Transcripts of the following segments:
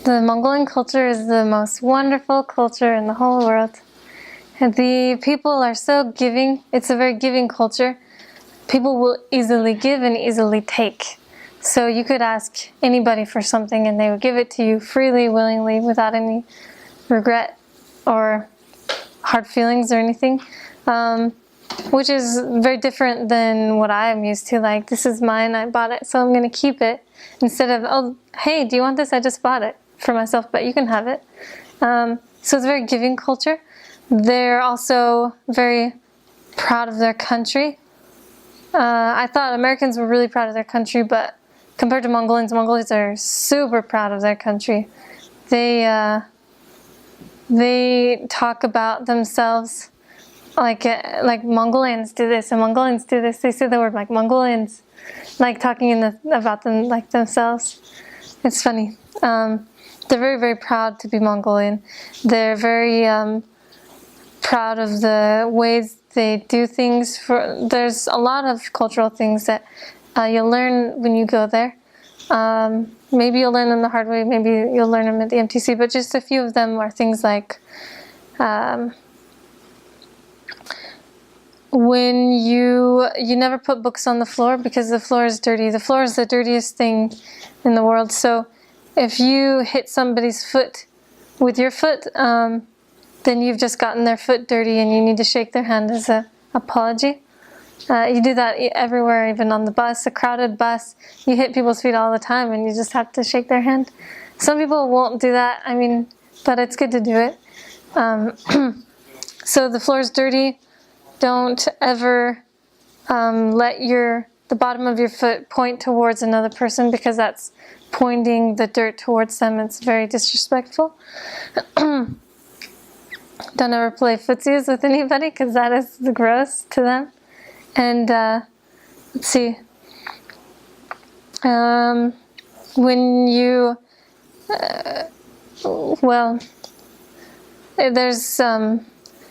The Mongolian culture is the most wonderful culture in the whole world. The people are so giving. It's a very giving culture. People will easily give and easily take. So you could ask anybody for something and they would give it to you freely, willingly, without any regret or hard feelings or anything. Which is very different than what I'm used to. Like, this is mine, I bought it, so I'm going to keep it. Instead of, oh, hey, do you want this? I just bought it for myself, but you can have it. So it's a very giving culture. They're also very proud of their country. I thought Americans were really proud of their country, but compared to Mongolians, Mongolians are super proud of their country. They talk about themselves like Mongolians do this and Mongolians do this. They say the word like Mongolians, like talking about them like themselves. It's funny. They're very, very proud to be Mongolian. They're very proud of the ways they do things. There's a lot of cultural things that you'll learn when you go there. Maybe you'll learn them the hard way, maybe you'll learn them at the MTC, but just a few of them are things like when you never put books on the floor because the floor is dirty. The floor is the dirtiest thing in the world. So if you hit somebody's foot with your foot, then you've just gotten their foot dirty and you need to shake their hand as an apology. You do that everywhere, even on the bus, a crowded bus. You hit people's feet all the time and you just have to shake their hand. Some people won't do that, but it's good to do it. So the floor is dirty. Don't ever let the bottom of your foot point towards another person because that's pointing the dirt towards them. It's very disrespectful. Don't ever play footsies with anybody because that is gross to them. And let's see. When you, there's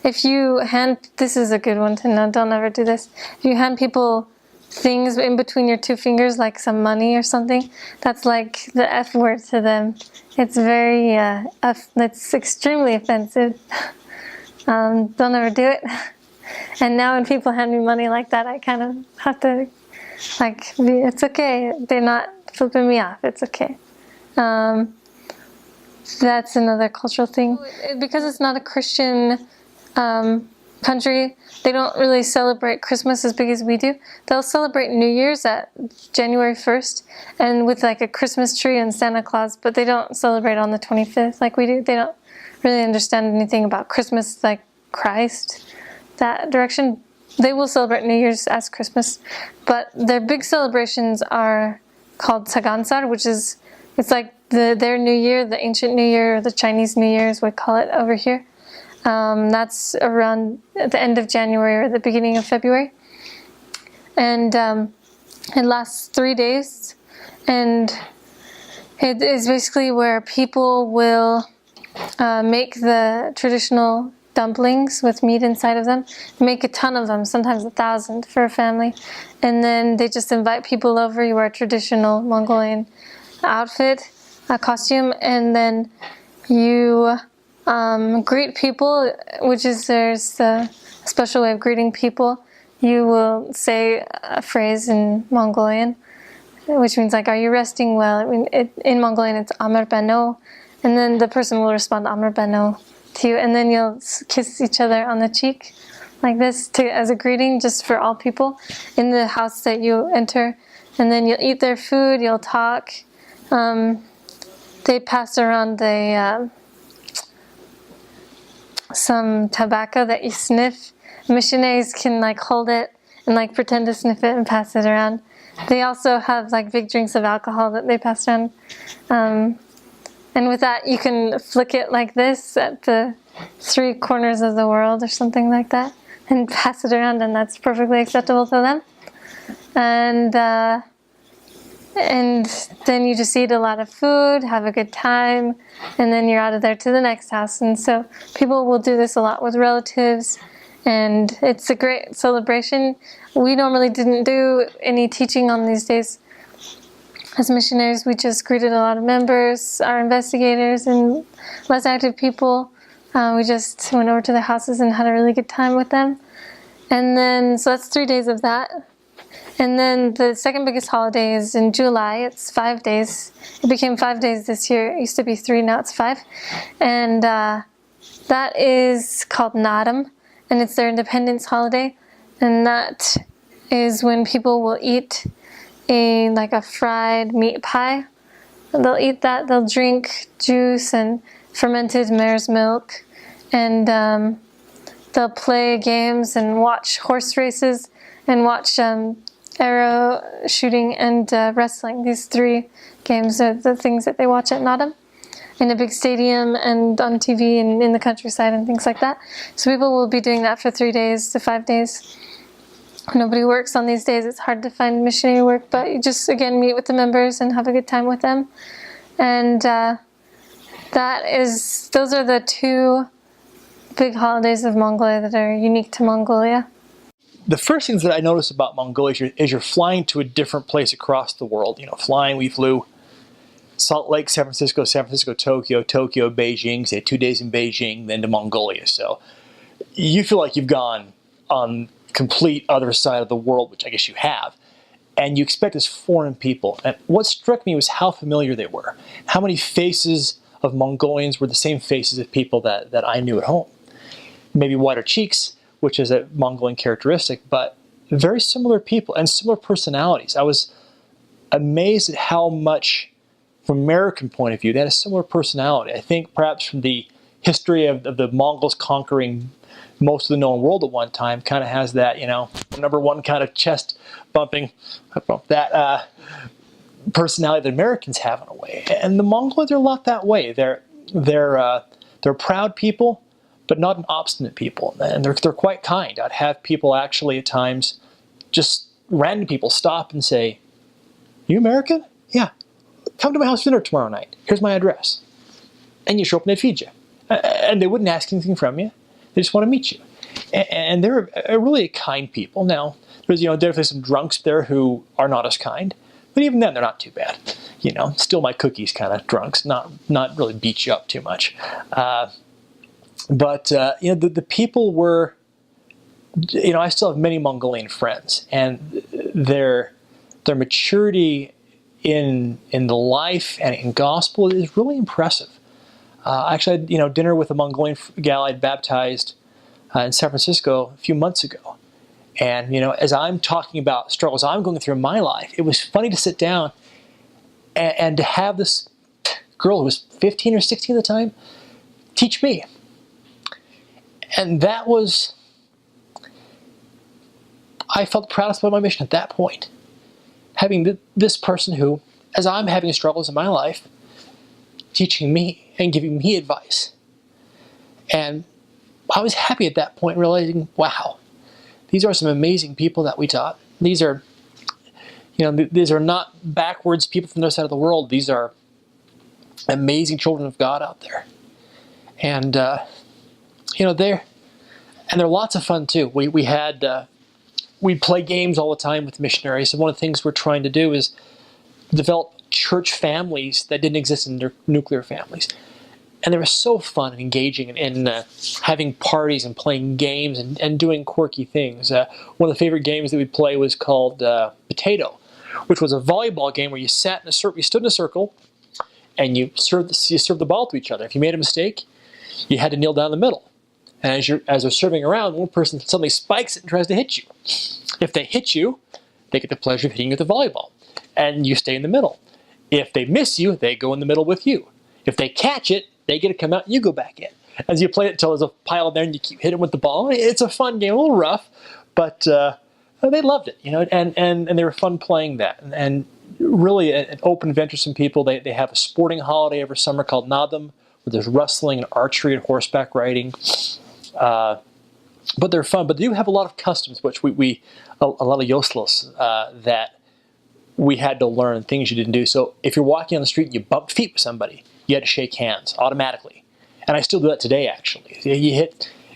if you hand, this is a good one to know, don't ever do this. If you hand people things in between your two fingers, like some money or something, that's like the F word to them. It's very, it's extremely offensive. Don't ever do it. And now when people hand me money like that, I kind of have to, it's okay. They're not flipping me off. It's okay. That's another cultural thing. Because it's not a Christian country, they don't really celebrate Christmas as big as we do. They'll celebrate New Year's at January 1st and with like a Christmas tree and Santa Claus, but they don't celebrate on the 25th like we do. They don't really understand anything about Christmas, like Christ, that direction. They will celebrate New Year's as Christmas, but their big celebrations are called Sagansar, which is, it's like their New Year, the ancient New Year, or the Chinese New Year as we call it over here. That's around at the end of January or the beginning of February. And it lasts 3 days. And it is basically where people will make the traditional dumplings with meat inside of them. Make a ton of them, sometimes 1,000 for a family. And then they just invite people over. You wear a traditional Mongolian outfit, a costume, and then you greet people, which is, there's a special way of greeting people. You will say a phrase in Mongolian, which means like, are you resting well? In Mongolian it's Amar Beno, and then the person will respond Amar Beno to you, and then you'll kiss each other on the cheek like this as a greeting, just for all people in the house that you enter. And then you'll eat their food, you'll talk. They pass around some tobacco that you sniff. Missionaries can like hold it and like pretend to sniff it and pass it around. They also have like big drinks of alcohol that they pass around. And with that you can flick it like this at the 3 corners of the world or something like that and pass it around, and that's perfectly acceptable to them. And then you just eat a lot of food, have a good time, and then you're out of there to the next house. And so people will do this a lot with relatives, and it's a great celebration. We normally didn't do any teaching on these days as missionaries, we just greeted a lot of members, our investigators, and less active people. We just went over to their houses and had a really good time with them. And then, so that's 3 days of that. And then the second biggest holiday is in July. It's 5 days. It became 5 days this year. It used to be 3, now it's 5. And that is called Nadam, and it's their independence holiday. And that is when people will eat like a fried meat pie. They'll eat that. They'll drink juice and fermented mare's milk, and they'll play games and watch horse races and watch arrow shooting and wrestling. These 3 games are the things that they watch at Nadam, in a big stadium and on TV and in the countryside and things like that. So people will be doing that for 3 days to 5 days. Nobody works on these days. It's hard to find missionary work, but you just, again, meet with the members and have a good time with them. And those are the 2 big holidays of Mongolia that are unique to Mongolia. The first things that I noticed about Mongolia is you're flying to a different place across the world. You know, we flew Salt Lake, San Francisco, Tokyo, Beijing, say 2 days in Beijing, then to Mongolia. So you feel like you've gone on complete other side of the world, which I guess you have, and you expect as foreign people. And what struck me was how familiar they were. How many faces of Mongolians were the same faces of people that I knew at home. Maybe whiter cheeks, which is a Mongolian characteristic, but very similar people and similar personalities. I was amazed at how much, from an American point of view, they had a similar personality. I think perhaps from the history of the Mongols conquering most of the known world at one time, kind of has that, you know, number one kind of chest bumping, that personality that Americans have in a way. And the Mongols are a lot that way. They're proud people, but not an obstinate people. And they're quite kind. I'd have people actually at times, just random people, stop and say, "You American? Yeah. Come to my house for dinner tomorrow night. Here's my address." And you show up and they'd feed you. And they wouldn't ask anything from you. They just want to meet you. And they're really kind people. Now, there's, you know, definitely some drunks there who are not as kind. But even then, they're not too bad. You know, still my cookies kind of drunks, not really beat you up too much. But you know, the people were, you know, I still have many Mongolian friends. And their maturity in the life and in gospel is really impressive. Actually, I had, you know, dinner with a Mongolian gal I'd baptized in San Francisco a few months ago. And, you know, as I'm talking about struggles I'm going through in my life, it was funny to sit down and to have this girl who was 15 or 16 at the time teach me. And that was, I felt the proudest about my mission at that point. Having this person who, as I'm having struggles in my life, teaching me and giving me advice. And I was happy at that point, realizing, wow, these are some amazing people that we taught. These are, you know, these are not backwards people from the other side of the world. These are amazing children of God out there. And, you know, they're lots of fun too. We play games all the time with missionaries. And one of the things we're trying to do is develop church families that didn't exist in their nuclear families. And they were so fun and engaging in having parties and playing games and doing quirky things. One of the favorite games that we'd play was called Potato, which was a volleyball game where you stood in a circle and you served the ball to each other. If you made a mistake, you had to kneel down in the middle. And as they're serving around, one person suddenly spikes it and tries to hit you. If they hit you, they get the pleasure of hitting you with the volleyball. And you stay in the middle. If they miss you, they go in the middle with you. If they catch it, they get to come out and you go back in. As you play it until there's a pile there and you keep hitting with the ball. It's a fun game, a little rough, but they loved it, you know, and they were fun playing that. And really an open venturesome people. They have a sporting holiday every summer called Nadam, where there's wrestling and archery and horseback riding. But they're fun. But they do have a lot of customs, which we a lot of yoslos that we had to learn, things you didn't do. So if you're walking on the street and you bump feet with somebody, you had to shake hands automatically. And I still do that today, actually.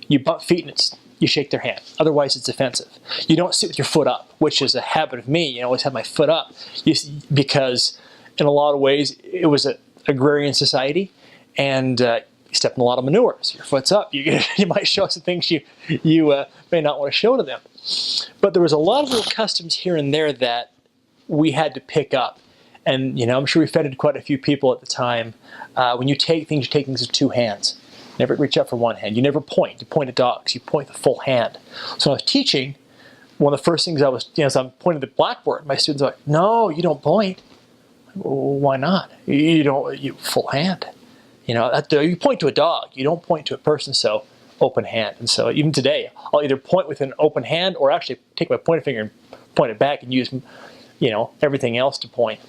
You bump feet and you shake their hand. Otherwise, it's offensive. You don't sit with your foot up, which is a habit of me. You know, I always have my foot up because in a lot of ways, it was an agrarian society, and you step in a lot of manures. Your foot's up. You might show some things you may not want to show to them. But there was a lot of little customs here and there that we had to pick up. And, I'm sure we offended quite a few people at the time. When you take things with two hands. Never reach out for one hand. You never point. You point at dogs. You point the full hand. So when I was teaching, one of the first things I was, as I'm pointing at the blackboard, my students are like, no, you don't point. Well, why not? You full hand. You point to a dog. You don't point to a person, so open hand. And so even today, I'll either point with an open hand or actually take my pointer finger and point it back and use, everything else to point.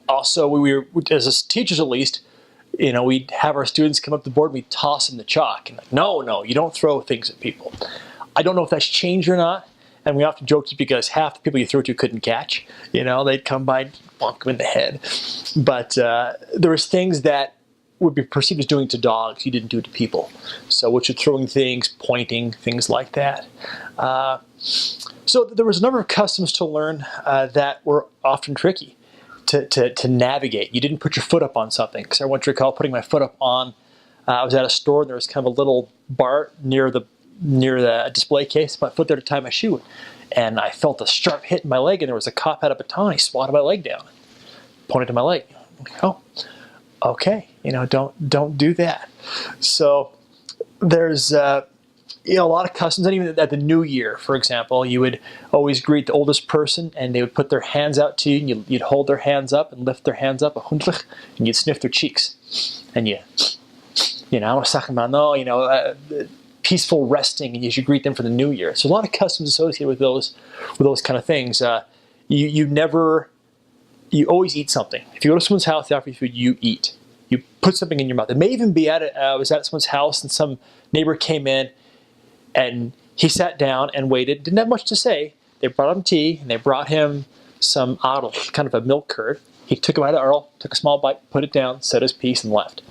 Also, we were, as teachers at least, we'd have our students come up to the board and we'd toss them the chalk. And no, you don't throw things at people. I don't know if that's changed or not. And we often joke it's because half the people you threw to couldn't catch. They'd come by and bonk them in the head. But there was things that would be perceived as doing to dogs you didn't do to people. So which are throwing things, pointing, things like that. So there was a number of customs to learn that were often tricky to navigate. You didn't put your foot up on something. Because I want to recall putting my foot up on, I was at a store and there was kind of a little bar near the display case, my foot there to tie my shoe, and I felt a sharp hit in my leg, and there was a cop had a baton. He swatted my leg down, pointed to my leg. Oh, okay, don't do that. So there's a lot of customs, and even at the New Year, for example, you would always greet the oldest person, and they would put their hands out to you, and you'd hold their hands up and lift their hands up, and you'd sniff their cheeks, and peaceful resting, and you should greet them for the New Year. So a lot of customs associated with those kind of things. You always eat something. If you go to someone's house, they offer you food, you eat. You put something in your mouth. It may even be I was at someone's house and some neighbor came in and he sat down and waited. Didn't have much to say. They brought him tea and they brought him some adel, kind of a milk curd. He took a bite of adel, took a small bite, put it down, said his piece, and left.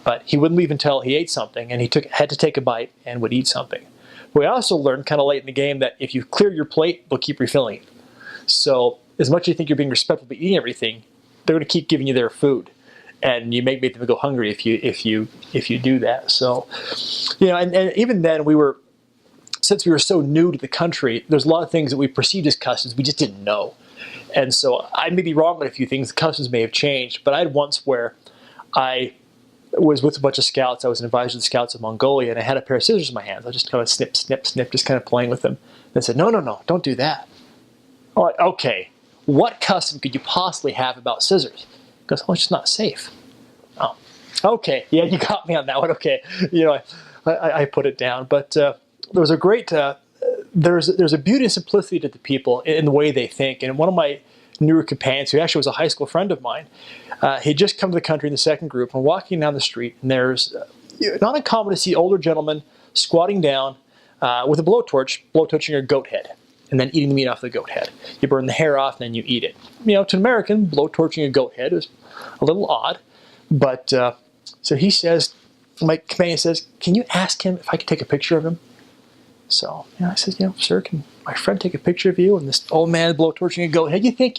But he wouldn't leave until he ate something, and he had to take a bite and would eat something. We also learned kind of late in the game that if you clear your plate, they'll keep refilling it. So as much as you think you're being respectful by eating everything, they're going to keep giving you their food, and you may make them go hungry if you do that. So, and even then since we were so new to the country, there's a lot of things that we perceived as customs we just didn't know, and so I may be wrong on a few things. The customs may have changed, but I had once where I was with a bunch of scouts. I was an advisor to the scouts of Mongolia, and I had a pair of scissors in my hands. I just kind of snip, snip, snip, just kind of playing with them. They said, no, don't do that. I'm like, okay, what custom could you possibly have about scissors? He goes, it's just not safe. Oh, okay, yeah, you got me on that one. Okay, I put it down. But there was a great, there's a beauty and simplicity to the people in the way they think. And one of my newer companions, who actually was a high school friend of mine, he'd just come to the country in the second group, and walking down the street, and there's not uncommon to see older gentlemen squatting down with a blowtorching a goat head, and then eating the meat off the goat head. You burn the hair off, and then you eat it. To an American, blowtorching a goat head is a little odd, but so he says, my companion says, can you ask him if I could take a picture of him? So I said, sir, can my friend take a picture of you? And this old man blowtorching a goat head, you think,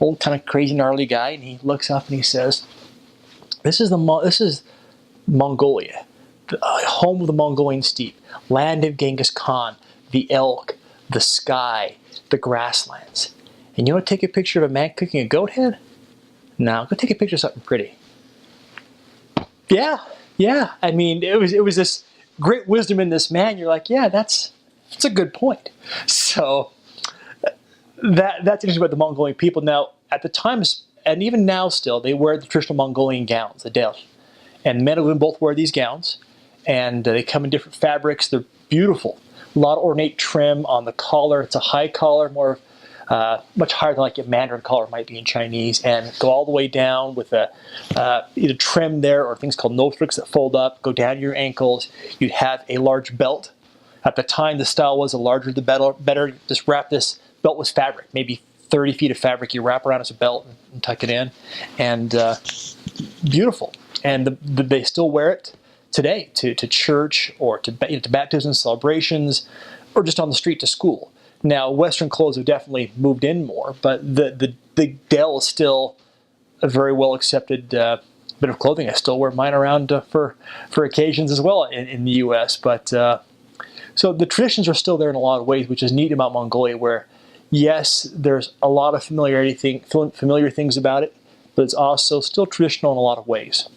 old kind of crazy gnarly guy, and he looks up and he says, this is Mongolia, the home of the Mongolian steppe, land of Genghis Khan, the elk, the sky, the grasslands. And you want to take a picture of a man cooking a goat head? No, go take a picture of something pretty. Yeah. I mean, it was this great wisdom in this man. You're like, yeah, that's a good point. So that's interesting about the Mongolian people. Now, at the time, and even now still, they wear the traditional Mongolian gowns, the del. And men and women both wear these gowns, and they come in different fabrics. They're beautiful. A lot of ornate trim on the collar. It's a high collar, much higher than like a Mandarin collar might be in Chinese, and go all the way down with either trim there or things called nothriks that fold up, go down to your ankles. You'd have a large belt. At the time, the style was the larger the better. Just wrap this belt with fabric, maybe 30 feet of fabric you wrap around as a belt and tuck it in, and beautiful. And they still wear it today to church or to baptisms, celebrations, or just on the street to school. Now, Western clothes have definitely moved in more, but the the Dell is still a very well accepted bit of clothing. I still wear mine around for occasions as well in the U.S. But so the traditions are still there in a lot of ways, which is neat about Mongolia, where yes, there's a lot of familiar things about it, but it's also still traditional in a lot of ways.